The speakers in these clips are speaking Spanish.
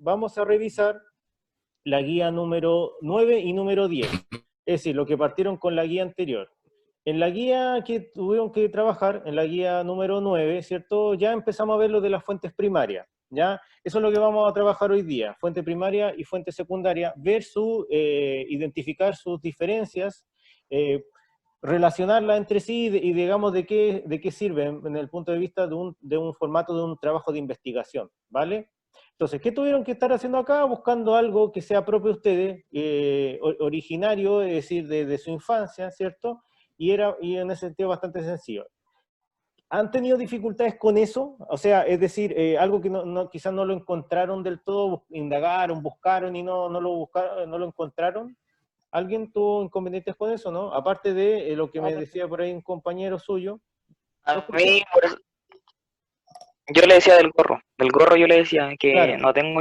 vamos a revisar la guía número 9 y número 10, es decir, lo que partieron con la guía anterior. En la guía que tuvieron que trabajar, en la guía número 9, ¿cierto? Ya empezamos a ver lo de las fuentes primarias, ¿ya? Eso es lo que vamos a trabajar hoy día, fuente primaria y fuente secundaria, ver identificar sus diferencias, relacionarlas entre sí y digamos de qué sirven en el punto de vista de un formato de un trabajo de investigación, ¿vale? Entonces, ¿qué tuvieron que estar haciendo acá? Buscando algo que sea propio de ustedes, originario, es decir, de su infancia, ¿cierto? Y en ese sentido bastante sencillo. ¿Han tenido dificultades con eso? O sea, es decir, algo que quizás no lo encontraron del todo, indagaron, buscaron y no lo encontraron. ¿Alguien tuvo inconvenientes con eso, no? Aparte de lo que me decía por ahí un compañero suyo. ¿Lo A escucho? mí, por eso, yo le decía del gorro yo le decía que Claro. no tengo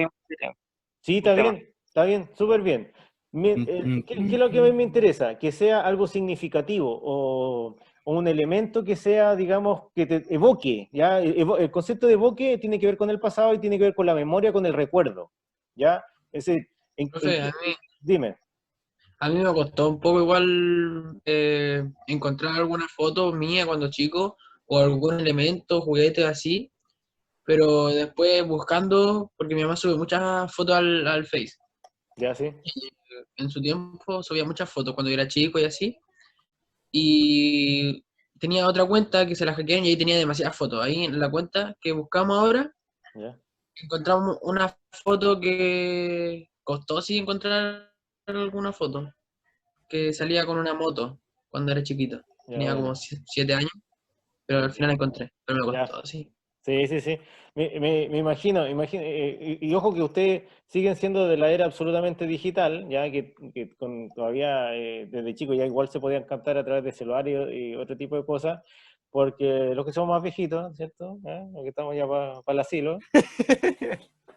Sí, un tema. está bien, súper bien. ¿Qué es lo que a mí me interesa? Que sea algo significativo o un elemento que sea, digamos, que te evoque, ¿ya? El concepto de evoque tiene que ver con el pasado y tiene que ver con la memoria, con el recuerdo, ¿ya? Es decir, Profe, dime. a mí me costó un poco igual encontrar alguna foto mía cuando chico o algún elemento, juguete así, pero después buscando, porque mi mamá sube muchas fotos al Face. ¿Ya sí? En su tiempo subía muchas fotos cuando yo era chico y así, y tenía otra cuenta que se la hackearon y ahí tenía demasiadas fotos. Ahí en la cuenta que buscamos ahora, ¿Ya? encontramos una foto que costó sí encontrar alguna foto, que salía con una moto cuando era chiquito. Ya, Tenía como bueno. 7 años, pero al final la encontré, pero me Ya. costó, sí. Sí, sí, sí. Me imagino, y ojo que ustedes siguen siendo de la era absolutamente digital, ya todavía desde chico ya igual se podían captar a través de celulares y otro tipo de cosas, porque los que somos más viejitos, ¿cierto? Los que estamos ya para el asilo,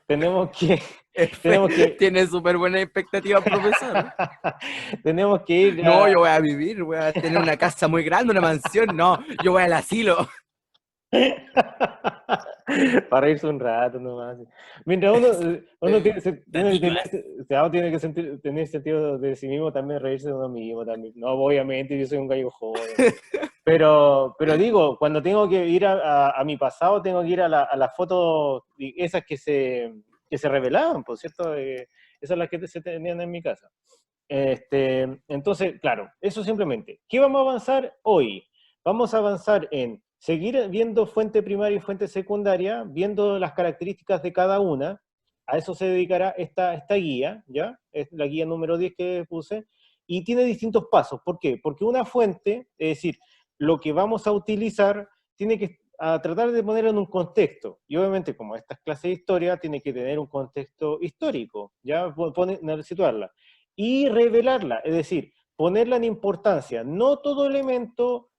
tenemos que, tenemos que, Tiene súper buena expectativa, profesor. tenemos que ir No, yo voy a vivir, voy a tener una casa muy grande, una mansión. No, yo voy al asilo. para reírse un rato nomás. Mientras uno tiene que tener sentido de sí mismo, también reírse de uno mismo también. No, obviamente, yo soy un gallo joven. Pero digo, cuando tengo que ir a mi pasado, tengo que ir a las fotos esas que se revelaban, por cierto, esas son las que se tenían en mi casa. Entonces, claro, eso simplemente. ¿Qué vamos a avanzar hoy? Vamos a avanzar en seguir viendo fuente primaria y fuente secundaria, viendo las características de cada una. A eso se dedicará esta guía, ¿ya? Es la guía número 10 que puse, y tiene distintos pasos. ¿Por qué? Porque una fuente, es decir, lo que vamos a utilizar, tiene que tratar de ponerlo en un contexto. Y obviamente, como esta es clase de historia, tiene que tener un contexto histórico, ¿ya? Situarla y revelarla, es decir, ponerla en importancia. No todo elemento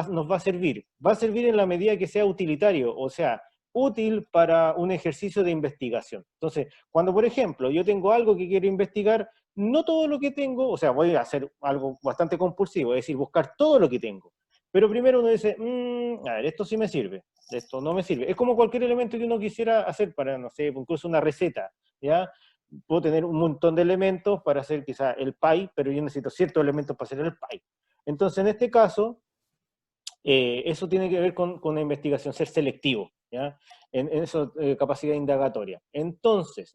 nos va a servir. Va a servir en la medida que sea utilitario, o sea, útil para un ejercicio de investigación. Entonces, cuando, por ejemplo, yo tengo algo que quiero investigar, no todo lo que tengo, o sea, voy a hacer algo bastante compulsivo, es decir, buscar todo lo que tengo. Pero primero uno dice, a ver, esto sí me sirve, esto no me sirve. Es como cualquier elemento que uno quisiera hacer para, no sé, incluso una receta, ¿ya? Puedo tener un montón de elementos para hacer quizá el pie, pero yo necesito ciertos elementos para hacer el pie. Entonces, en este caso, eso tiene que ver con la investigación, ser selectivo, ¿ya? En eso, capacidad indagatoria. Entonces,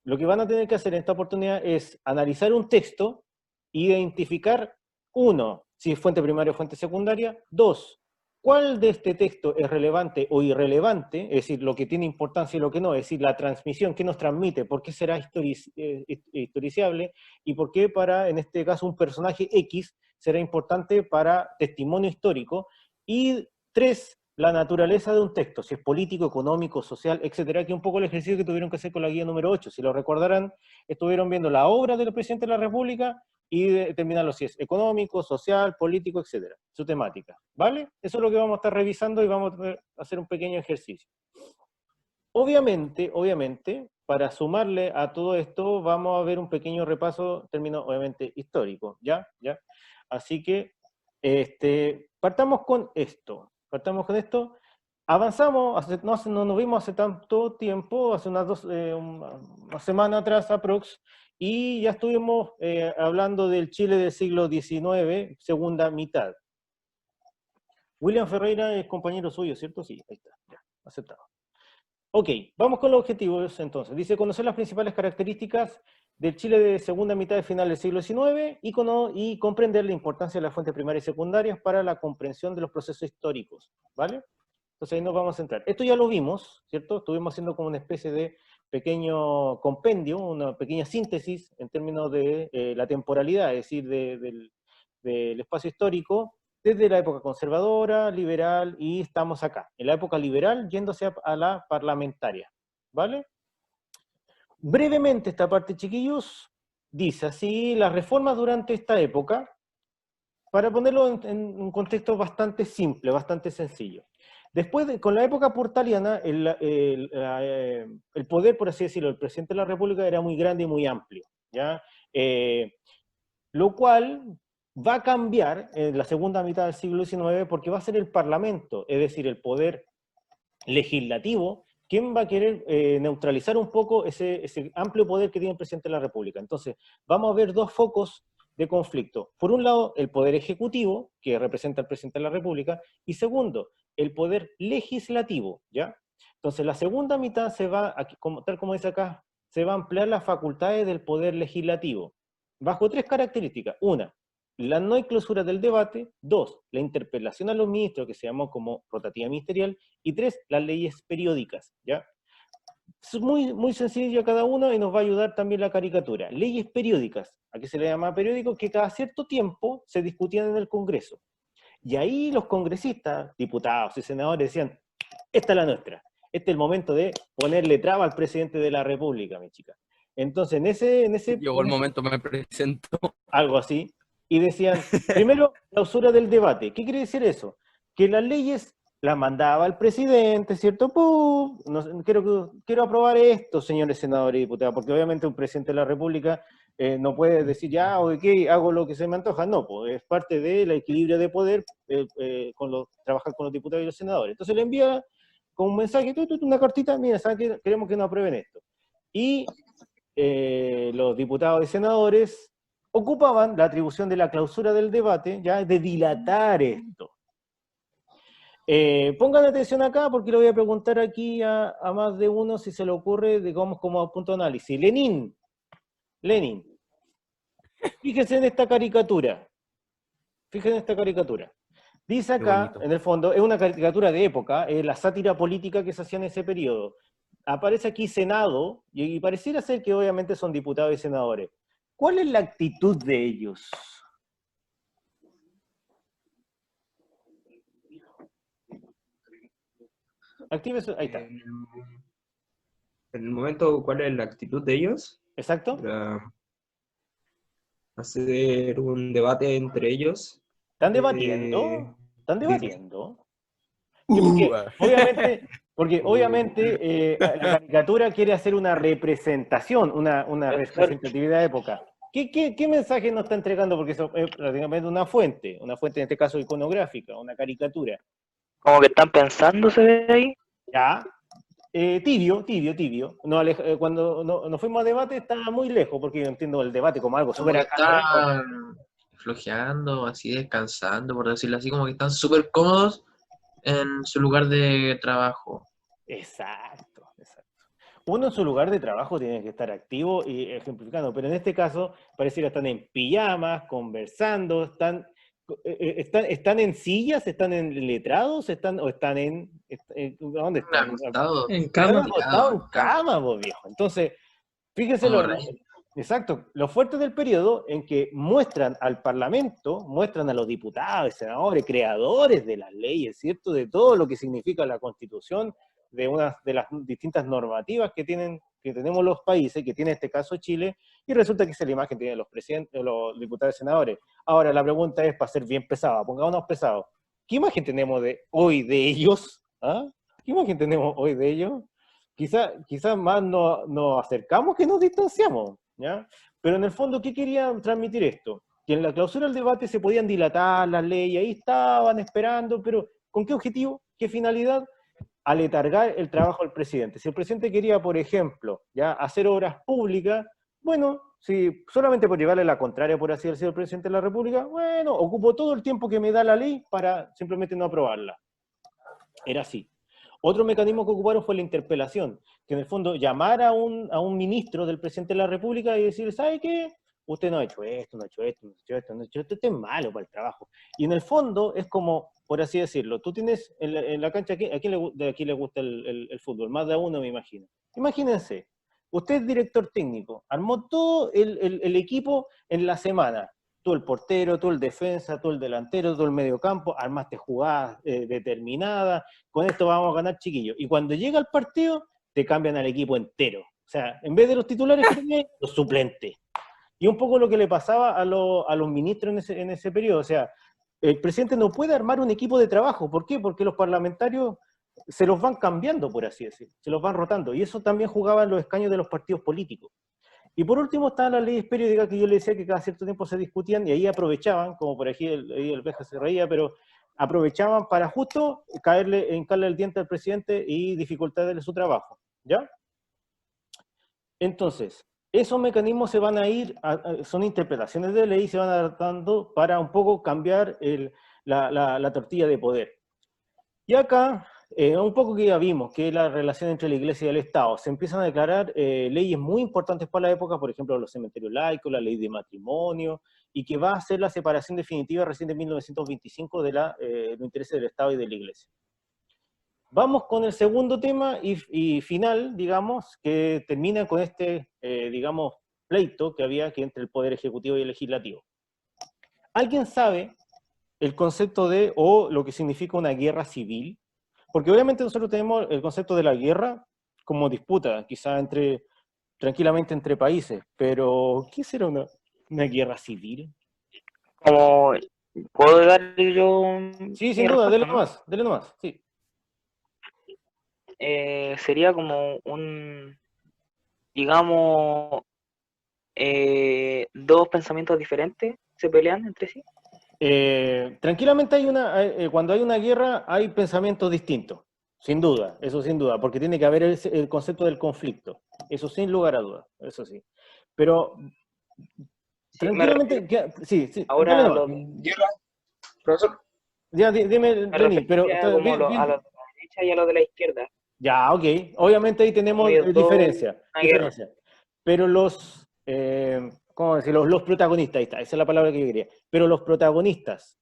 lo que van a tener que hacer en esta oportunidad es analizar un texto, identificar, uno, si es fuente primaria o fuente secundaria, dos, cuál de este texto es relevante o irrelevante, es decir, lo que tiene importancia y lo que no, es decir, la transmisión, qué nos transmite, por qué será historiciable y por qué para, en este caso, un personaje X será importante para testimonio histórico, y tres, la naturaleza de un texto, si es político, económico, social, etcétera, que es un poco el ejercicio que tuvieron que hacer con la guía número 8. Si lo recordarán, estuvieron viendo la obra del presidente de la República y determinarlo si es económico, social, político, etcétera, su temática, ¿vale? Eso es lo que vamos a estar revisando y vamos a hacer un pequeño ejercicio. Obviamente, para sumarle a todo esto, vamos a ver un pequeño repaso, término obviamente histórico, ¿ya? Así que, partamos con esto. Avanzamos, no nos vimos hace tanto tiempo, hace una semana atrás aprox, y ya estuvimos hablando del Chile del siglo XIX, segunda mitad. William Ferreira es compañero suyo, ¿cierto? Sí, ahí está, ya, aceptado. Ok, vamos con los objetivos entonces. Dice conocer las principales características del Chile de segunda mitad y final del siglo XIX y comprender la importancia de las fuentes primarias y secundarias para la comprensión de los procesos históricos, ¿vale? Entonces ahí nos vamos a centrar. Esto ya lo vimos, ¿cierto? Estuvimos haciendo como una especie de pequeño compendio, una pequeña síntesis en términos de la temporalidad, es decir, del espacio histórico, desde la época conservadora, liberal, y estamos acá, en la época liberal, yéndose a la parlamentaria, ¿vale? Brevemente esta parte, chiquillos, dice así, las reformas durante esta época, para ponerlo en un contexto bastante simple, bastante sencillo. Después, con la época portaliana, el poder, por así decirlo, del presidente de la República era muy grande y muy amplio, ¿ya? Lo cual va a cambiar en la segunda mitad del siglo XIX porque va a ser el Parlamento, es decir, el poder legislativo, quien va a querer neutralizar un poco ese amplio poder que tiene el presidente de la República. Entonces, vamos a ver dos focos de conflicto. Por un lado, el poder ejecutivo, que representa al presidente de la República, y segundo, el poder legislativo, ¿ya? Entonces, la segunda mitad se va, tal como dice acá, se va a ampliar las facultades del poder legislativo, bajo tres características. Una, la no clausura del debate. Dos, la interpelación a los ministros, que se llamó como rotativa ministerial. Y tres, las leyes periódicas, ¿ya? Es muy, muy sencillo cada uno y nos va a ayudar también la caricatura. Leyes periódicas, ¿a qué se le llama periódico? Que cada cierto tiempo se discutían en el Congreso. Y ahí los congresistas, diputados y senadores decían, esta es la nuestra. Este es el momento de ponerle traba al presidente de la República, mi chica. Entonces, Llegó el momento, me presento. algo así, y decían, primero, clausura del debate. ¿Qué quiere decir eso? Que las leyes las mandaba el presidente, ¿cierto? ¡Pum! No, quiero aprobar esto, señores senadores y diputados, porque obviamente un presidente de la República no puede decir, ya, ok, hago lo que se me antoja. No, pues es parte del equilibrio de poder trabajar con los diputados y los senadores. Entonces le envía con un mensaje, una cartita, mira, ¿saben qué? Queremos que no aprueben esto. Y los diputados y senadores ocupaban la atribución de la clausura del debate, ya de dilatar esto. Pongan atención acá porque le voy a preguntar aquí a más de uno si se le ocurre, digamos, como punto de análisis. Lenin, fíjense en esta caricatura. Fíjense en esta caricatura. Dice acá, en el fondo, es una caricatura de época, es la sátira política que se hacía en ese periodo. Aparece aquí Senado, y pareciera ser que obviamente son diputados y senadores. ¿Cuál es la actitud de ellos? Active eso, ahí está. En el momento, ¿cuál es la actitud de ellos? ¿Exacto? Para hacer un debate entre ellos. ¿Están debatiendo? ¿Están debatiendo? Sí, porque obviamente la caricatura quiere hacer una representación, una representatividad de época. ¿Qué mensaje nos está entregando? Porque eso es prácticamente una fuente en este caso iconográfica, una caricatura. Como que están pensando, se ve ahí. Ya, tibio. No, cuando nos fuimos a debate estaba muy lejos, porque yo entiendo el debate como algo súper académico. Están flojeando, así descansando, por decirlo así, como que están súper cómodos en su lugar de trabajo. Exacto. Uno en su lugar de trabajo tiene que estar activo y ejemplificando, pero en este caso pareciera están en pijamas, conversando, están en sillas, están en letrados, están en ¿dónde están? En cama. Acostados en cama, vos, viejo. Entonces, fíjense exacto, lo fuerte del periodo en que muestran al Parlamento, muestran a los diputados, senadores, creadores de las leyes, ¿cierto? De todo lo que significa la Constitución, de las distintas normativas que tenemos los países, que tiene este caso Chile, y resulta que esa es la imagen que tienen los presidentes, los diputados y senadores. Ahora, la pregunta es, para ser bien pesada, pongámonos pesados, ¿qué imagen tenemos hoy de ellos? ¿Ah? ¿Qué imagen tenemos hoy de ellos? Quizás más nos acercamos que nos distanciamos, ¿ya? Pero en el fondo, ¿qué querían transmitir esto? Que en la clausura del debate se podían dilatar las leyes, ahí estaban esperando, pero ¿con qué objetivo? ¿Qué finalidad? aletargar el trabajo del presidente. Si el presidente quería, por ejemplo, ya hacer obras públicas, bueno, si solamente por llevarle la contraria, por así decirlo, al presidente de la República, bueno, ocupo todo el tiempo que me da la ley para simplemente no aprobarla. Era así. Otro mecanismo que ocuparon fue la interpelación, que en el fondo llamar a un ministro del presidente de la República y decir, ¿sabe qué? Usted no ha hecho esto, no ha hecho esto, no ha hecho esto, no ha hecho esto, usted es malo para el trabajo. Y en el fondo es como, por así decirlo, tú tienes en la cancha, ¿a quién de aquí le gusta el fútbol? Más de a uno, me imagino. Imagínense, usted es director técnico, armó todo el equipo en la semana, tú el portero, tú el defensa, tú el delantero, tú el mediocampo, armaste jugadas determinadas, con esto vamos a ganar, chiquillos. Y cuando llega el partido, te cambian al equipo entero. O sea, en vez de los titulares que tenías, los suplentes. Y un poco lo que le pasaba a los ministros en ese periodo. O sea, el presidente no puede armar un equipo de trabajo. ¿Por qué? Porque los parlamentarios se los van cambiando, por así decirlo. Se los van rotando. Y eso también jugaba en los escaños de los partidos políticos. Y por último estaban las leyes periódicas que yo le decía que cada cierto tiempo se discutían y ahí aprovechaban, como por aquí el Beja se reía, pero aprovechaban para justo hincarle el diente al presidente y dificultarle su trabajo, ¿ya? Entonces, esos mecanismos se van a ir, son interpretaciones de ley, se van adaptando para un poco cambiar la tortilla de poder. Y acá, un poco que ya vimos, que es la relación entre la Iglesia y el Estado. Se empiezan a declarar leyes muy importantes para la época, por ejemplo, los cementerios laicos, la ley de matrimonio, y que va a ser la separación definitiva recién de 1925 de los intereses del Estado y de la Iglesia. Vamos con el segundo tema y final, digamos, que termina con este, digamos, pleito que había entre el Poder Ejecutivo y el Legislativo. ¿Alguien sabe el concepto de, o lo que significa una guerra civil? Porque obviamente nosotros tenemos el concepto de la guerra como disputa, quizá tranquilamente entre países, pero ¿qué será una guerra civil? Como, ¿puedo dar yo Sí, mi sin duda, respuesta, dele nomás, sí. sería como digamos, dos pensamientos diferentes se pelean entre sí. Tranquilamente cuando hay una guerra hay pensamientos distintos, sin duda, eso sin duda, porque tiene que haber el concepto del conflicto, eso sin lugar a dudas, eso sí. Pero Sí, tranquilamente, sí, dale ahora nomás. Guerra, profesor. Ya, dime, me Lenín, pero refería como a los de la derecha y a los de la izquierda. ya, ok, obviamente ahí Como tenemos ellos dos, diferencia. una guerra. Pero ¿cómo decirlo? Los protagonistas, ahí está, esa es la palabra que yo quería. Pero los protagonistas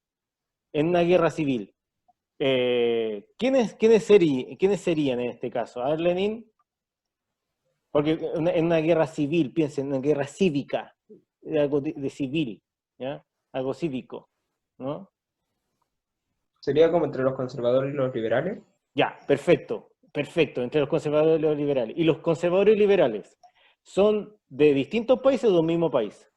en una guerra civil, ¿quiénes serían en este caso? A ver, Lenin, porque en una guerra civil, piensen, en una guerra cívica, algo de civil, ¿ya? Algo cívico, ¿no? Sería como entre los conservadores y los liberales. Ya, perfecto, entre los conservadores y los liberales. ¿Y los conservadores y liberales son de distintos países o de un mismo país?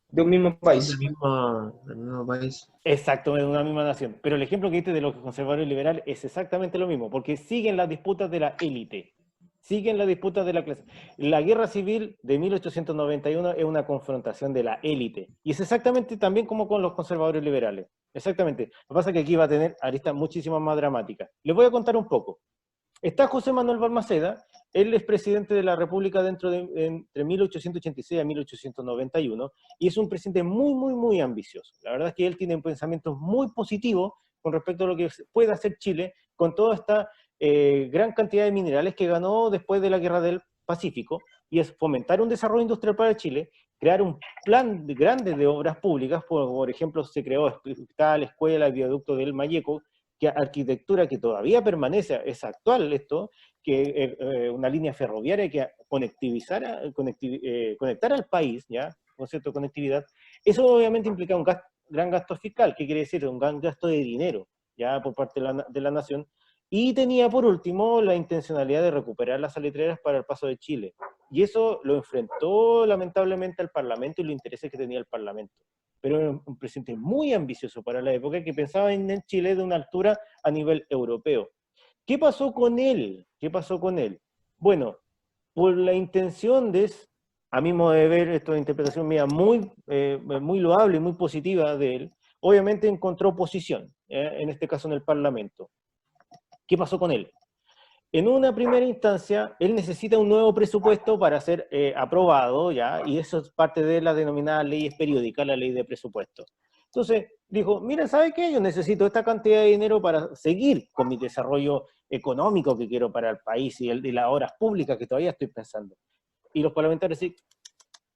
De un mismo país. Del mismo país. Exacto, de una misma nación. Pero el ejemplo que diste de los conservadores y liberales es exactamente lo mismo, porque siguen las disputas de la élite, siguen las disputas de la clase. La guerra civil de 1891 es una confrontación de la élite, y es exactamente también como con los conservadores y liberales. Exactamente. Lo que pasa es que aquí va a tener aristas muchísimas más dramáticas. Les voy a contar un poco. Está José Manuel Balmaceda, él es presidente de la República entre 1886 a 1891, y es un presidente muy, muy, muy ambicioso. La verdad es que él tiene pensamientos muy positivos con respecto a lo que puede hacer Chile con toda esta gran cantidad de minerales que ganó después de la Guerra del Pacífico, y es fomentar un desarrollo industrial para Chile, crear un plan grande de obras públicas, por ejemplo, se creó hospital, escuela, el viaducto del Mayeco, que arquitectura que todavía permanece, es actual esto, que una línea ferroviaria que conectar al país, ¿ya? Concepto de conectividad, eso obviamente implica un gran gasto fiscal, ¿qué quiere decir? Un gran gasto de dinero, ¿ya? Por parte de la nación, y tenía por último la intencionalidad de recuperar las salitreras para el paso de Chile, y eso lo enfrentó lamentablemente al Parlamento y los intereses que tenía el Parlamento. Pero era un presidente muy ambicioso para la época, que pensaba en el Chile de una altura a nivel europeo. ¿Qué pasó con él? Bueno, por la intención a mi modo de ver, esto es interpretación mía, muy loable y muy positiva de él, obviamente encontró oposición, en este caso en el Parlamento. ¿Qué pasó con él? En una primera instancia, él necesita un nuevo presupuesto para ser aprobado, ¿ya? Y eso es parte de la denominada leyes periódicas, la ley de presupuesto. Entonces, dijo, mira, ¿sabe qué? Yo necesito esta cantidad de dinero para seguir con mi desarrollo económico que quiero para el país y las obras públicas que todavía estoy pensando. Y los parlamentarios dicen,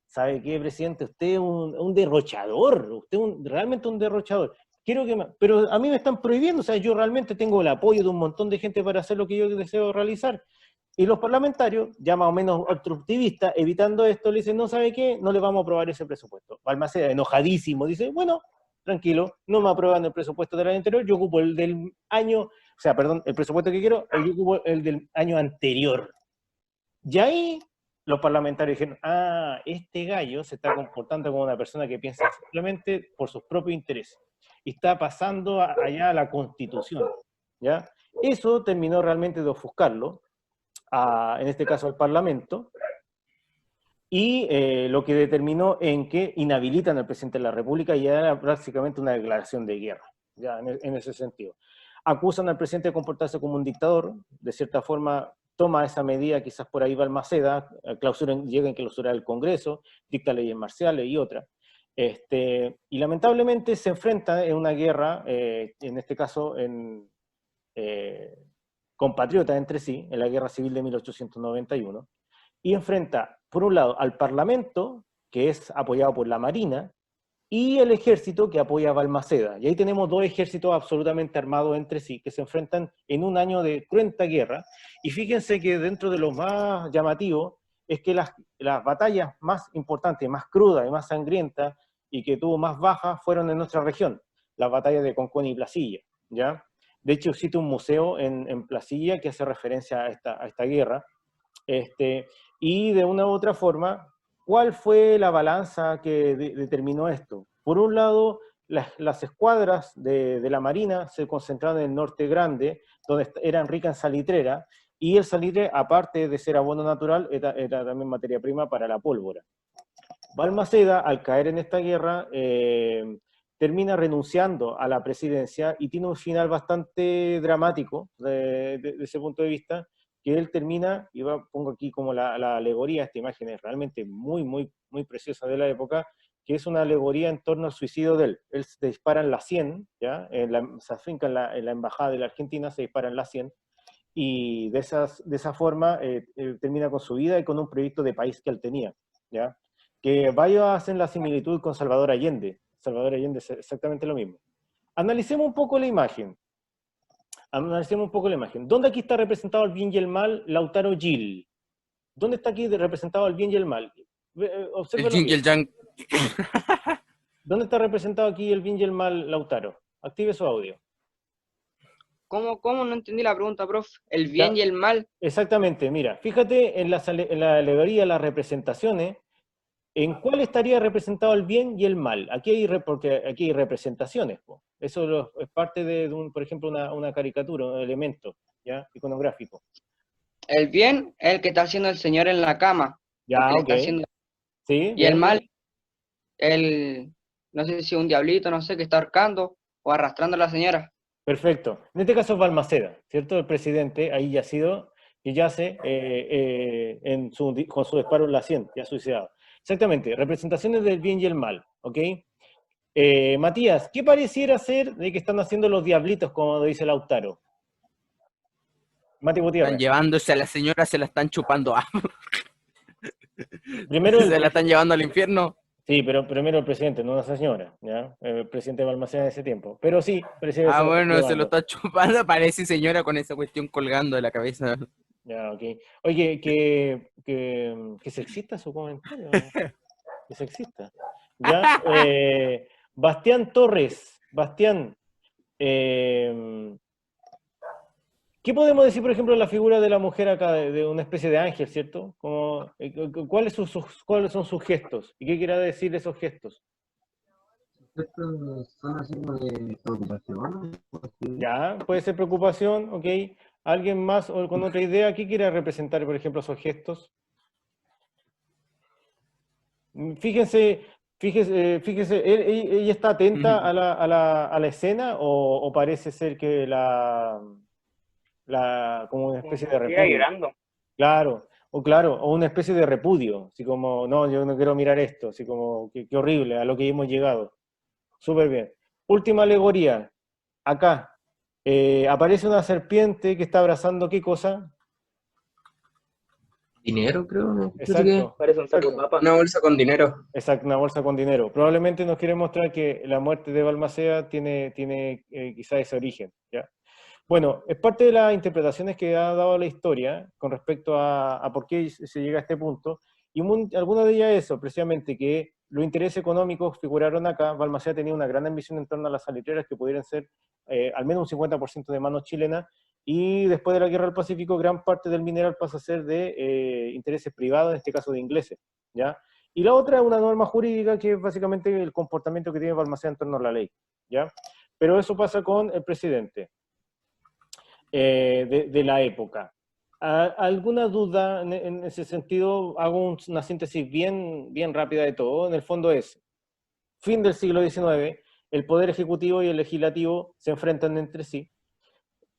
¿sabe qué, presidente? Usted es un derrochador, usted es realmente un derrochador. Quiero que pero a mí me están prohibiendo, o sea, yo realmente tengo el apoyo de un montón de gente para hacer lo que yo deseo realizar. Y los parlamentarios, ya más o menos obstructivistas, evitando esto, le dicen, no, ¿sabe qué? No le vamos a aprobar ese presupuesto. Balmaceda, enojadísimo, dice, bueno, tranquilo, no me aprueban el presupuesto del año anterior, yo ocupo el del año, o sea, perdón, el presupuesto que quiero, yo ocupo el del año anterior. Y ahí los parlamentarios dijeron, ah, este gallo se está comportando como una persona que piensa simplemente por sus propios intereses. Y está pasando allá a la Constitución, ¿ya? Eso terminó realmente de ofuscarlo, en este caso al Parlamento, y lo que determinó en que inhabilitan al presidente de la República y era prácticamente una declaración de guerra, ya en ese sentido. Acusan al presidente de comportarse como un dictador, de cierta forma toma esa medida, quizás por ahí Balmaceda, llega a clausurar el Congreso, dicta leyes marciales y otras. Y lamentablemente se enfrenta en una guerra, en este caso compatriotas entre sí, en la Guerra Civil de 1891, y enfrenta, por un lado, al Parlamento, que es apoyado por la Marina, y el ejército que apoya a Balmaceda. Y ahí tenemos dos ejércitos absolutamente armados entre sí, que se enfrentan en un año de cruenta guerra. Y fíjense que dentro de lo más llamativo es que las batallas más importantes, más crudas y más sangrientas, y que tuvo más bajas, fueron en nuestra región, las batallas de Concón y Placilla, ¿ya? De hecho, existe un museo en Placilla que hace referencia a esta guerra, y de una u otra forma, ¿cuál fue la balanza que determinó esto? Por un lado, las escuadras de la Marina se concentraron en el norte grande, donde eran ricas en salitrera, y el salitre, aparte de ser abono natural, era también materia prima para la pólvora. Balmaceda, al caer en esta guerra, termina renunciando a la presidencia y tiene un final bastante dramático de ese punto de vista, que él termina, y pongo aquí como la alegoría, esta imagen es realmente muy, muy, muy preciosa de la época, que es una alegoría en torno al suicidio de él. Él se dispara en la 100, ¿ya? Se afinca en la embajada de la Argentina, se dispara en la 100, y de esa forma termina con su vida y con un proyecto de país que él tenía, ¿ya? Que varios hacen la similitud con Salvador Allende. Salvador Allende es exactamente lo mismo. Analicemos un poco la imagen. Analicemos un poco la imagen. ¿Dónde aquí está representado el bien y el mal? Lautaro Gil. ¿Dónde está aquí representado el bien y el mal? El yin y el yang. ¿Dónde está representado aquí el bien y el mal, Lautaro? Active su audio. ¿Cómo? No entendí la pregunta, prof. ¿El bien y el mal? Exactamente, mira, fíjate en la alegoría, las representaciones, ¿en cuál estaría representado el bien y el mal? Porque aquí hay representaciones, po. Eso es parte de por ejemplo, una caricatura, un elemento, ¿ya? Iconográfico. El bien es el que está haciendo el señor en la cama. Ya, porque le ok. está haciendo- ¿Sí? Y Bien, el mal, bien. no sé si un diablito, no sé, que está ahorcando o arrastrando a la señora. Perfecto. En este caso es Balmaceda, ¿cierto? El presidente ahí yacido, que yace con su disparo en la 100, ya suicidado. Exactamente, representaciones del bien y el mal, ¿ok? Matías, ¿qué pareciera ser de que están haciendo los diablitos, como dice Lautaro? Mati Están Gutiérrez. llevándose a la señora, se la están chupando. Primero Se la están llevando al infierno. Sí, pero primero el presidente, no una señora, ¿ya? El presidente de Balmaceda en ese tiempo. Pero sí, presidente Ah, se lo está bueno, se lo llevando. está chupando. Parece señora con esa cuestión colgando de la cabeza. Ya, ok. Oye, que sexista su comentario. Que sexista. Ya, Bastián Torres. Bastián, ¿qué podemos decir, por ejemplo, de la figura de la mujer acá, de una especie de ángel, ¿cierto? Como, ¿cuáles son sus gestos? ¿Y qué quiere decir esos gestos? Estos son así como de preocupación. Ya, puede ser preocupación, ok. ¿Alguien más o con otra idea? ¿Qué quiere representar, por ejemplo, esos gestos? Fíjense, ¿ella está atenta a la escena o parece ser que como una especie de Estuviera repudio. llorando. Claro, o una especie de repudio, así como, no, yo no quiero mirar esto, así como, qué horrible, a lo que hemos llegado. Súper bien. Última alegoría, acá, aparece una serpiente que está abrazando, ¿qué cosa? Dinero, creo, ¿no? Exacto. Parece un saco de Exacto. papa. Una bolsa con dinero. Exacto, una bolsa con dinero. Probablemente nos quiere mostrar que la muerte de Balmaceda tiene quizá ese origen, ¿ya? Bueno, es parte de las interpretaciones que ha dado la historia con respecto a por qué se llega a este punto, y alguna de ellas es eso, precisamente, que los intereses económicos figuraron acá. Balmaceda tenía una gran ambición en torno a las salitreras que pudieran ser al menos un 50% de manos chilenas, y después de la Guerra del Pacífico gran parte del mineral pasa a ser de intereses privados, en este caso de ingleses, ¿ya? Y la otra es una norma jurídica que es básicamente el comportamiento que tiene Balmaceda en torno a la ley, ¿ya? Pero eso pasa con el presidente de la época. ¿Alguna duda en ese sentido? Hago una síntesis bien rápida de todo. En el fondo es, fin del siglo XIX, el Poder Ejecutivo y el Legislativo se enfrentan entre sí.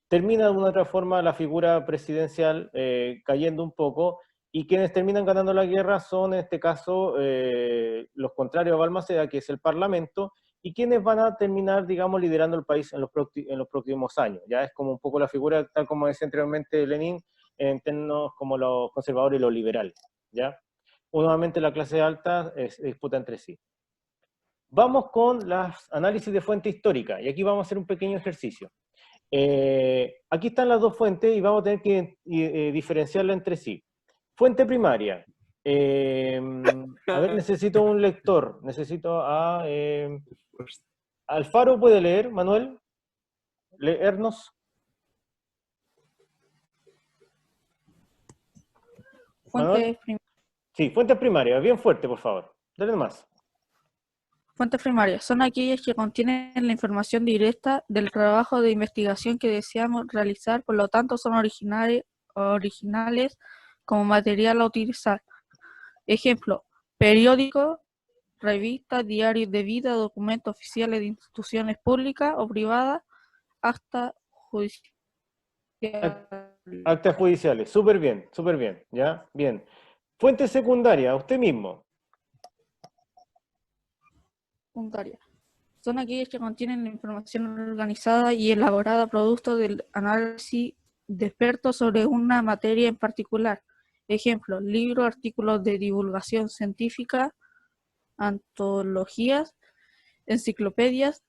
Termina de una u otra forma la figura presidencial cayendo un poco, y quienes terminan ganando la guerra son, en este caso, los contrarios a Balmaceda, que es el Parlamento, y quienes van a terminar, digamos, liderando el país en los próximos años. Ya es como un poco la figura, tal como decía anteriormente Lenin, en términos como los conservadores y los liberales, ¿ya? Nuevamente la clase alta se disputa entre sí. Vamos con los análisis de fuente histórica, y aquí vamos a hacer un pequeño ejercicio. Aquí están las dos fuentes y vamos a tener que diferenciarla entre sí. Fuente primaria. A ver, necesito un lector. Necesito a... Alfaro, ¿puede leer, Manuel? ¿Leernos? Manuel. Sí, fuentes primarias. Bien fuerte, por favor. Dale más. Fuentes primarias son aquellas que contienen la información directa del trabajo de investigación que deseamos realizar, por lo tanto son originales como material a utilizar. Ejemplo, periódico, revistas, diarios de vida, documentos oficiales de instituciones públicas o privadas, actas judiciales. Actas judiciales, súper bien, ¿ya? Bien. Fuente secundaria, usted mismo. Secundaria. Son aquellas que contienen la información organizada y elaborada producto del análisis de expertos sobre una materia en particular. Ejemplo, libros, artículos de divulgación científica, antologías, enciclopedias,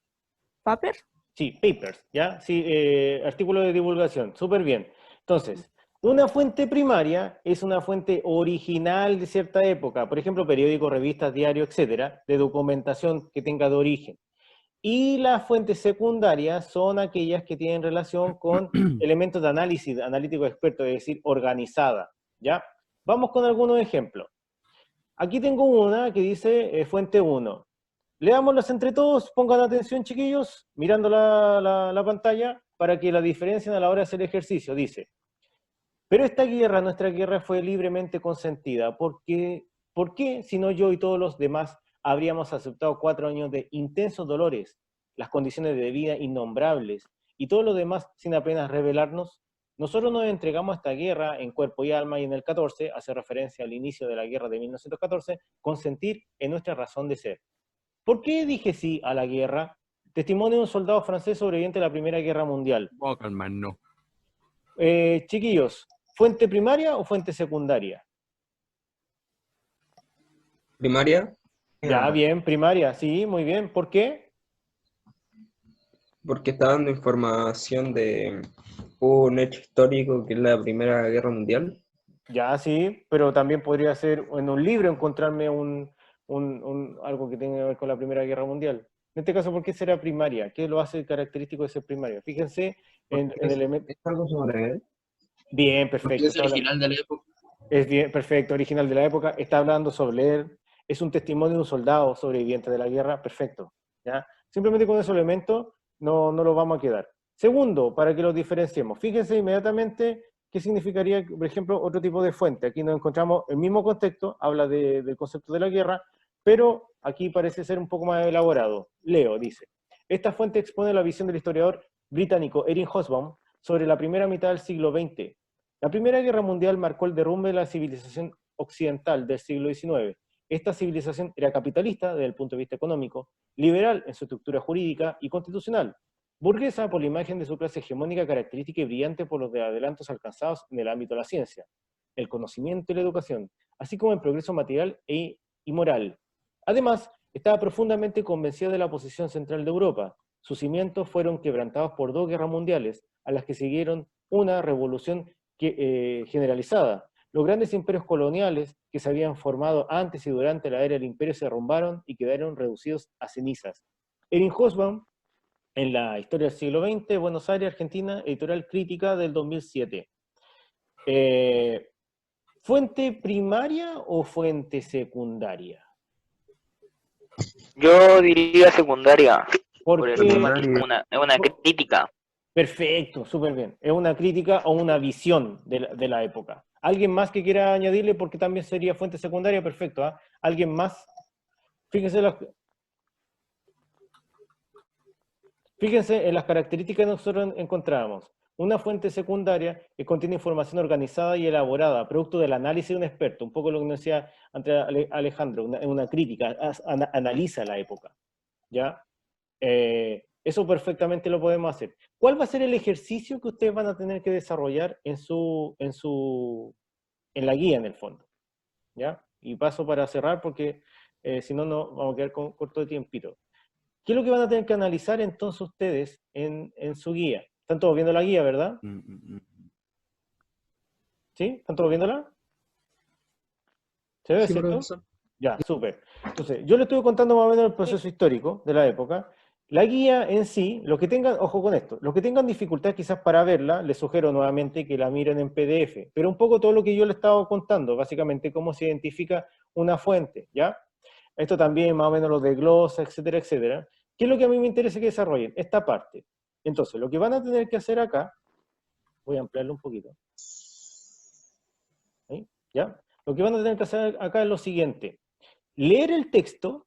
paper. Sí, papers, ¿ya? Sí, artículos de divulgación, súper bien. Entonces, una fuente primaria es una fuente original de cierta época, por ejemplo, periódicos, revistas, diarios, etcétera, de documentación que tenga de origen. Y las fuentes secundarias son aquellas que tienen relación con elementos de análisis, analítico experto, es decir, organizada, ¿ya? Vamos con algunos ejemplos. Aquí tengo una que dice fuente 1. Leámoslas entre todos, pongan atención, chiquillos, mirando la pantalla, para que la diferencien a la hora de hacer el ejercicio. Dice, pero esta guerra, nuestra guerra, fue libremente consentida. ¿Por qué, si no yo y todos los demás habríamos aceptado 4 años de intensos dolores, las condiciones de vida innombrables, y todo lo demás sin apenas rebelarnos? Nosotros nos entregamos a esta guerra en cuerpo y alma, y en el 14, hace referencia al inicio de la guerra de 1914, consentir en nuestra razón de ser. ¿Por qué dije sí a la guerra? Testimonio de un soldado francés sobreviviente de la Primera Guerra Mundial. Oh, calma, no. Chiquillos, ¿fuente primaria o fuente secundaria? Primaria. Ya, bien, primaria, sí, muy bien. ¿Por qué? Porque está dando información de un hecho histórico que es la Primera Guerra Mundial. Ya, sí, pero también podría ser en un libro encontrarme algo que tenga que ver con la Primera Guerra Mundial. En este caso, ¿por qué será primaria? ¿Qué lo hace característico de ser primaria? Fíjense en el elemento... ¿Es algo sobre él? Bien, Porque perfecto. es original de la época. Es bien, perfecto, original de la época. Está hablando sobre él. Es un testimonio de un soldado sobreviviente de la guerra. Perfecto. ¿Ya? Simplemente con esos elementos no lo vamos a quedar. Segundo, para que los diferenciemos, fíjense inmediatamente qué significaría, por ejemplo, otro tipo de fuente. Aquí nos encontramos el mismo contexto, habla del concepto de la guerra, pero aquí parece ser un poco más elaborado. Leo, dice, esta fuente expone la visión del historiador británico Erin Hobsbawm sobre la primera mitad del siglo XX. La Primera Guerra Mundial marcó el derrumbe de la civilización occidental del siglo XIX. Esta civilización era capitalista desde el punto de vista económico, liberal en su estructura jurídica y constitucional, burguesa por la imagen de su clase hegemónica característica y brillante por los adelantos alcanzados en el ámbito de la ciencia, el conocimiento y la educación, así como el progreso material y moral. Además, estaba profundamente convencida de la posición central de Europa. Sus cimientos fueron quebrantados por 2 guerras mundiales, a las que siguieron una revolución generalizada. Los grandes imperios coloniales que se habían formado antes y durante la era del imperio se derrumbaron y quedaron reducidos a cenizas. Erin Hobsbawm, en la historia del siglo XX, Buenos Aires, Argentina, editorial Crítica del 2007. ¿Fuente primaria o fuente secundaria? Yo diría secundaria, por ¿Por el qué? tema que es una crítica. Perfecto, súper bien. Es una crítica o una visión de la época. ¿Alguien más que quiera añadirle? Porque también sería fuente secundaria, perfecto. ¿Ah? ¿Alguien más? Fíjense en las características que nosotros encontramos. Una fuente secundaria que contiene información organizada y elaborada, producto del análisis de un experto, un poco lo que nos decía antes Alejandro, una crítica, analiza la época, ¿ya? Eso perfectamente lo podemos hacer. ¿Cuál va a ser el ejercicio que ustedes van a tener que desarrollar en la guía, en el fondo? ¿Ya? Y paso para cerrar porque si no, no vamos a quedar corto de tiempito. ¿Qué es lo que van a tener que analizar entonces ustedes en su guía? ¿Están todos viendo la guía, verdad? ¿Sí? ¿Están todos viéndola? ¿Se ve, Sí, cierto? profesor. Ya, súper. Entonces, yo les estuve contando más o menos el proceso histórico de la época. La guía en sí, los que tengan, ojo con esto, los que tengan dificultad quizás para verla, les sugiero nuevamente que la miren en PDF, pero un poco todo lo que yo les estaba contando, básicamente cómo se identifica una fuente, ¿ya? Esto también más o menos lo de glosa, etcétera, etcétera. ¿Qué es lo que a mí me interesa que desarrollen? Esta parte. Entonces, lo que van a tener que hacer acá, voy a ampliarlo un poquito, ¿sí? ¿Ya? Lo que van a tener que hacer acá es lo siguiente. Leer el texto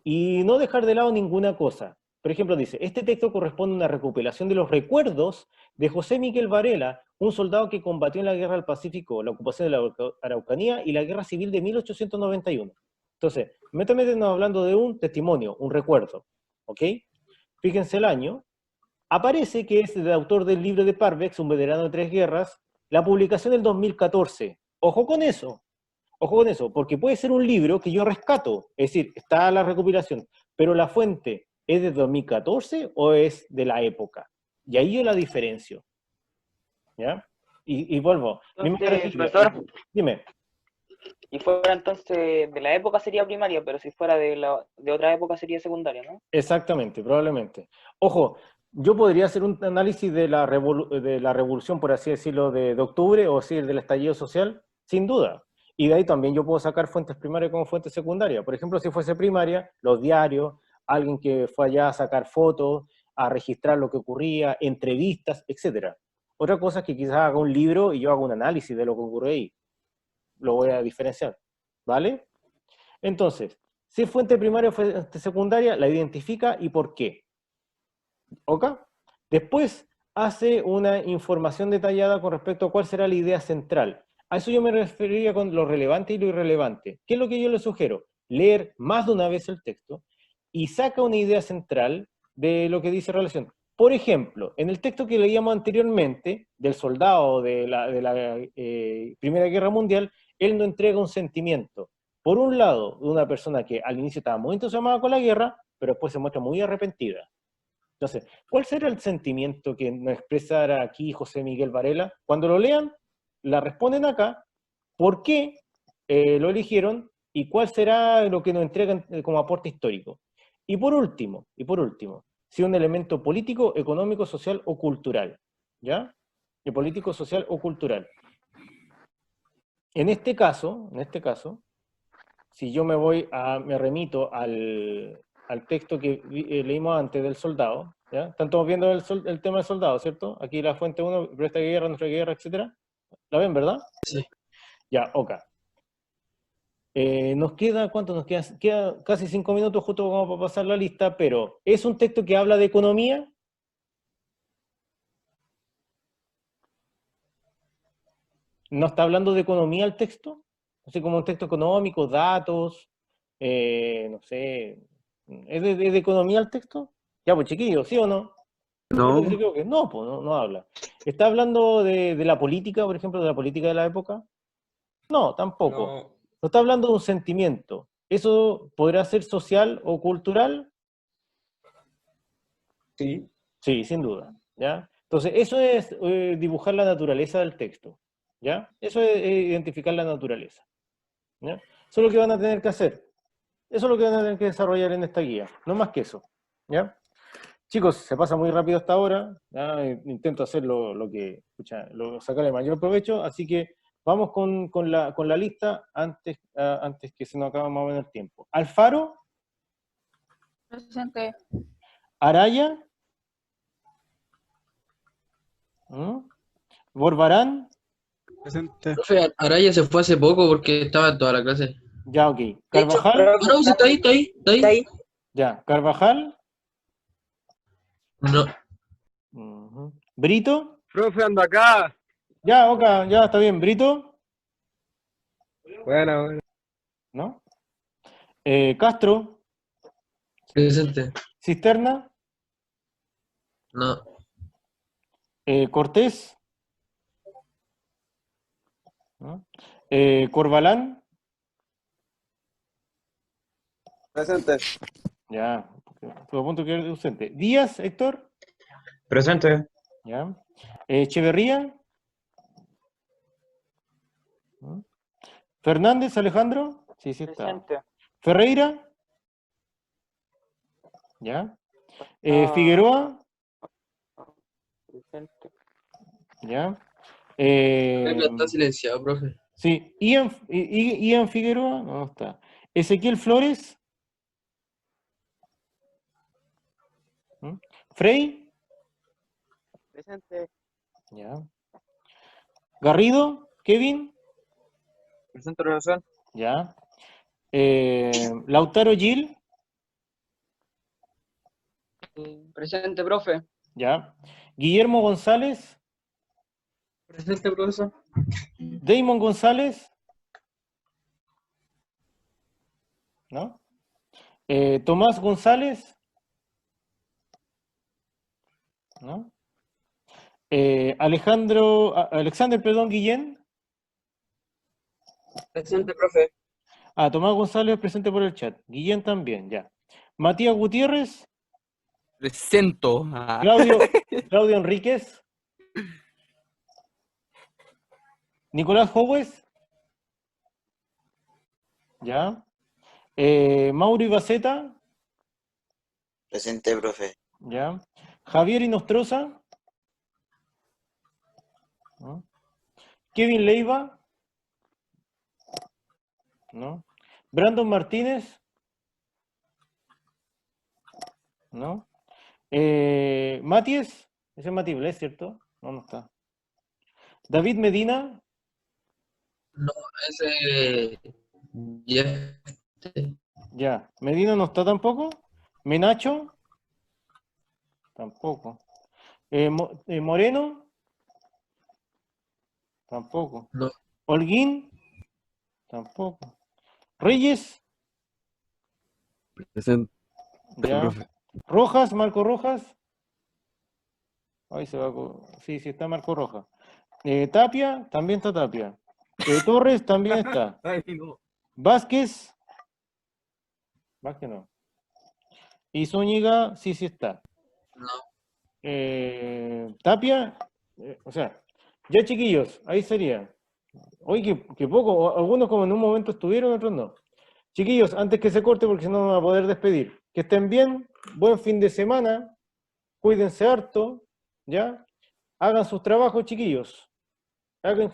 y no dejar de lado ninguna cosa. Por ejemplo, dice, este texto corresponde a una recopilación de los recuerdos de José Miguel Varela, un soldado que combatió en la Guerra del Pacífico, la ocupación de la Araucanía y la Guerra Civil de 1891. Entonces, métame hablando de un testimonio, un recuerdo, ¿ok? Fíjense el año. Aparece que es el autor del libro de Parvex, un veterano de 3 guerras, la publicación del 2014. Ojo con eso. Ojo con eso, porque puede ser un libro que yo rescato, es decir, está la recopilación, pero la fuente ¿es de 2014 o es de la época? Y ahí yo la diferencio. ¿Ya? Y vuelvo. Entonces, profesor, Dime. y fuera entonces de la época sería primaria, pero si fuera de otra época sería secundaria, ¿no? Exactamente, probablemente. Ojo, yo podría hacer un análisis de la revolución, por así decirlo, de octubre, o decir, del estallido social, sin duda. Y de ahí también yo puedo sacar fuentes primarias como fuentes secundarias. Por ejemplo, si fuese primaria, los diarios, alguien que fue allá a sacar fotos, a registrar lo que ocurría, entrevistas, etc. Otra cosa es que quizás haga un libro y yo haga un análisis de lo que ocurre ahí. Lo voy a diferenciar, ¿vale? Entonces, si es fuente primaria o fuente secundaria, la identifica y por qué. ¿Ok? Después hace una información detallada con respecto a cuál será la idea central. A eso yo me referiría con lo relevante y lo irrelevante. ¿Qué es lo que yo les sugiero? Leer más de una vez el texto y saca una idea central de lo que dice relación. Por ejemplo, en el texto que leíamos anteriormente, del soldado de la Primera Guerra Mundial, él nos entrega un sentimiento. Por un lado, de una persona que al inicio estaba muy entusiasmada con la guerra, pero después se muestra muy arrepentida. Entonces, ¿cuál será el sentimiento que nos expresara aquí José Miguel Varela? Cuando lo lean, la responden acá, ¿por qué lo eligieron? ¿Y cuál será lo que nos entregan como aporte histórico? Y por último, si un elemento político, económico, social o cultural, ¿ya? De político, social o cultural. En este caso, si yo me remito al texto que leímos antes del soldado, ¿ya? Están todos viendo el tema del soldado, ¿cierto? Aquí la fuente 1, esta guerra, nuestra guerra, etc. ¿La ven, verdad? Sí. Ya, ok. Nos queda, ¿cuánto nos queda? Queda casi 5 minutos justo como para pasar la lista, pero ¿es un texto que habla de economía? ¿No está hablando de economía el texto? Así como un texto económico, datos, no sé. ¿Es de economía el texto? Ya, pues chiquillos, ¿sí o no? No. Yo se equivoque. No, pues no habla. ¿Está hablando de la política, por ejemplo, de la política de la época? No, tampoco. No, No está hablando de un sentimiento. ¿Eso podrá ser social o cultural? sí. Sí, sin duda. ¿Ya? Entonces, eso es dibujar la naturaleza del texto. ¿Ya? Eso es identificar la naturaleza. ¿Ya? Eso es lo que van a tener que hacer. Eso es lo que van a tener que desarrollar en esta guía. No más que eso. ¿Ya? Chicos, se pasa muy rápido hasta ahora. ¿Ya? Intento hacer lo que, escucha, sacar el mayor provecho. Así que vamos con la lista antes que se nos acabe más o menos el tiempo. Alfaro, Presente. Araya, ¿Mm? Borbarán, Presente. Profe, Araya se fue hace poco porque estaba en toda la clase. ya, ok. De hecho, Carvajal, Ah, no, sí, está ahí, está ahí, está ahí. está ahí. ya. Carvajal, No, ujú. Brito, Profe, ando acá. ya, ok, ya está bien. Brito, Bueno, ¿no? Castro, presente. Cisterna, No, Cortés, ¿no? Corbalán, Presente. ya, estuvo a punto de quedar ausente. Díaz, Héctor, presente. ya. Echeverría, ¿no? Fernández, Alejandro, sí, sí está. Presente. Ferreira, ya. Ah. Figueroa, Presente. ya. está silenciado, profe. Sí, Ian Figueroa, no está. Ezequiel Flores, ¿Mm? Frey, Presente. ya. Garrido, Kevin, Presente, profesor. ya. Lautaro Gil, Presente, profe. ya. Guillermo González, Presente, profesor. Damon González, ¿no? Tomás González, ¿no? Alexander, perdón, Guillén. Presente, profe. Tomás González presente por el chat. Guillén también, ya. Matías Gutiérrez, Presento. Claudio Enríquez, Nicolás Howes, ya. Mauro Ibaceta, Presente, profe. ya. Javier Inostroza, ¿no? Kevin Leiva, ¿no? Brandon Martínez, ¿no? Matías, ese es Matías, ¿es cierto? No, no está. David Medina, No, ese. Ya. ya. Medina no está tampoco. Menacho, tampoco. Moreno, tampoco. No. Holguín, tampoco. Reyes, Presente, ya. profe. Rojas, Marco Rojas. Ahí se va. Sí, sí, está Marco Rojas. Tapia, también está Tapia. Torres, también está. Ay, no. Vázquez no. Y Zúñiga, sí, sí está. No. Tapia, o sea, ya chiquillos, ahí sería. Oye, que poco, algunos como en un momento estuvieron, otros no. Chiquillos, antes que se corte, porque si no me va a poder despedir. Que estén bien, buen fin de semana, cuídense harto, ¿ya? Hagan sus trabajos, chiquillos. Hagan